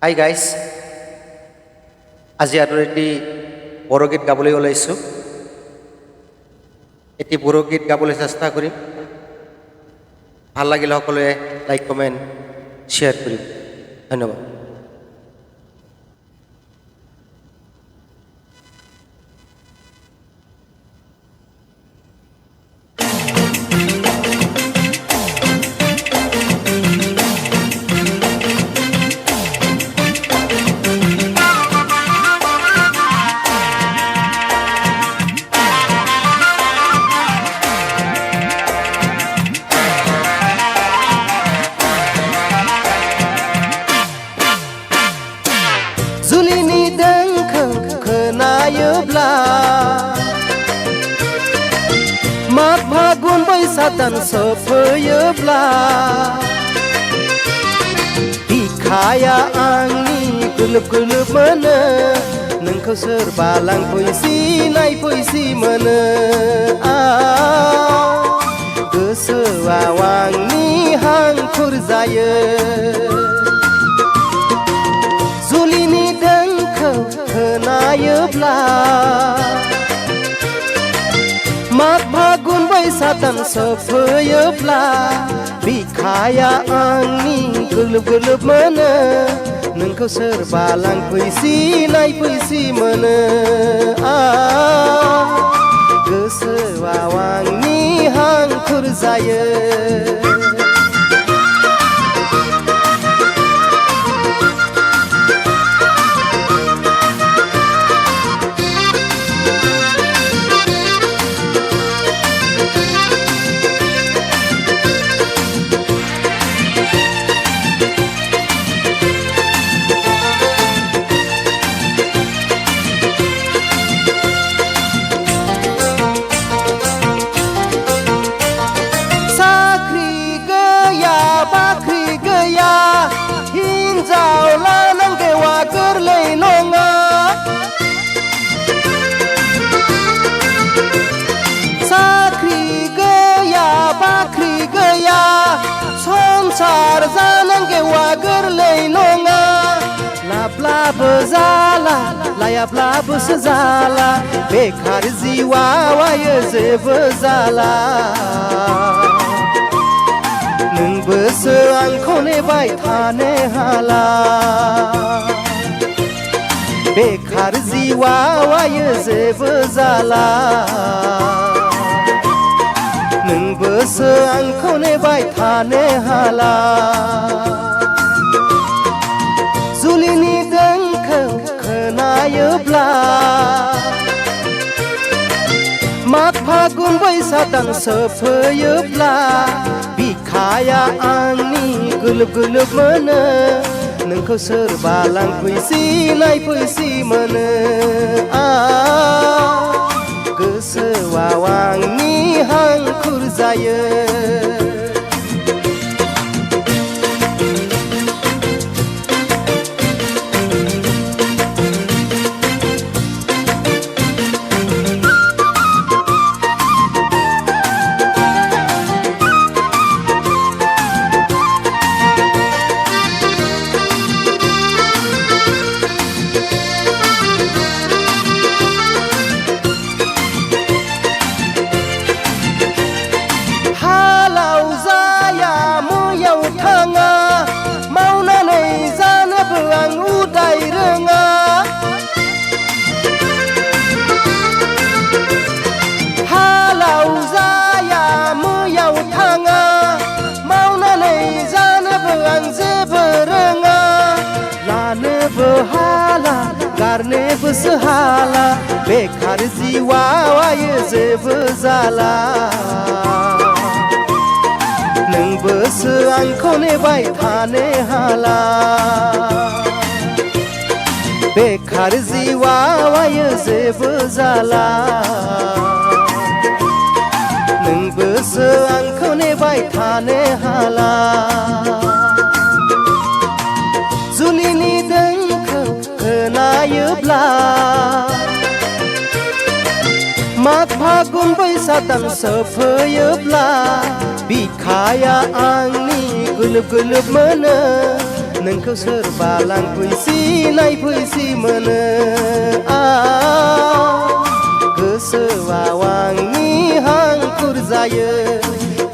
Hi guys, আজি আদৰেটি বৰগীত গাবলৈ ওলাইছোঁ। এটি বৰগীত গাবলৈ চেষ্টা কৰিম। ভাল লাগিলে সকলোৱে লাইক কমেণ্ট শ্বেয়াৰ কৰিম। ধন্যবাদ। जुलिनि देंखो खोनायोब्ला माघ फागुन बैसाग दान सफैयोब्ला बिखाया आंनि गुलुब गुलुब मोनो नोंखौ सोरबा लांफैसि नायफैसि मोनो गोसोआव आंनि हांखुर जायो जुलिनि देंखो खोनायोब्ला माघ फागुन बैसाग दान सफैयोब्ला बिखाया आंनि गुलुब गुलुब मोनो नोंखौ सोरबा लांफैसि नायफैसि मोनो गोसोआव आंनि हांखुर जायो हिन्जाव लानांगौआ गोरलै नङा साख्रि गैया बाख्रि गैया संसार जानांगौआ गोरलै नङा लाब्लाबो जाला लायाब्लाबोसो जाला बेखार जिउआवायो जेबो जाला नोंबोसो आंखौ नेबाय थानो हाला बेखार जिउआवायो जेबो जाला नोंबोसो आंखौ नेबाय थानो हाला जुलिनि देंखो खोनायोब्ला माघ फागुन बैसाग दान सफैयोब्ला बिखाया आंनि गुलुब गुलुब मोनो नोंखौ सोरबा लांफैसि नायफैसि मोनो गोसोआव आंनि हांखुर जायो हाला गारनोबोसो हाला बेखार जिउआवायो जेबो जाला नोंबोसो आंखौ नेबाय थानो हाला बेखार जिउआवायो जेबो जाला नोंबोसो आंखौ नेबाय थानो हाला जुलिनि देंखो खोनायोब्ला माघ फागुन बैसाग दान सफैयोब्ला बिखाया आंनि गुलुब गुलुब मोनो नोंखौ सोरबा लांफैसि नायफैसि मोनो गोसोआव आंनि हांखुर जायो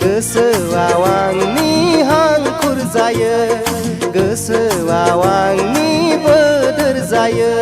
गोसोआव आंनि हांखुर जायो गोसोआव आंनि बोदोर जायो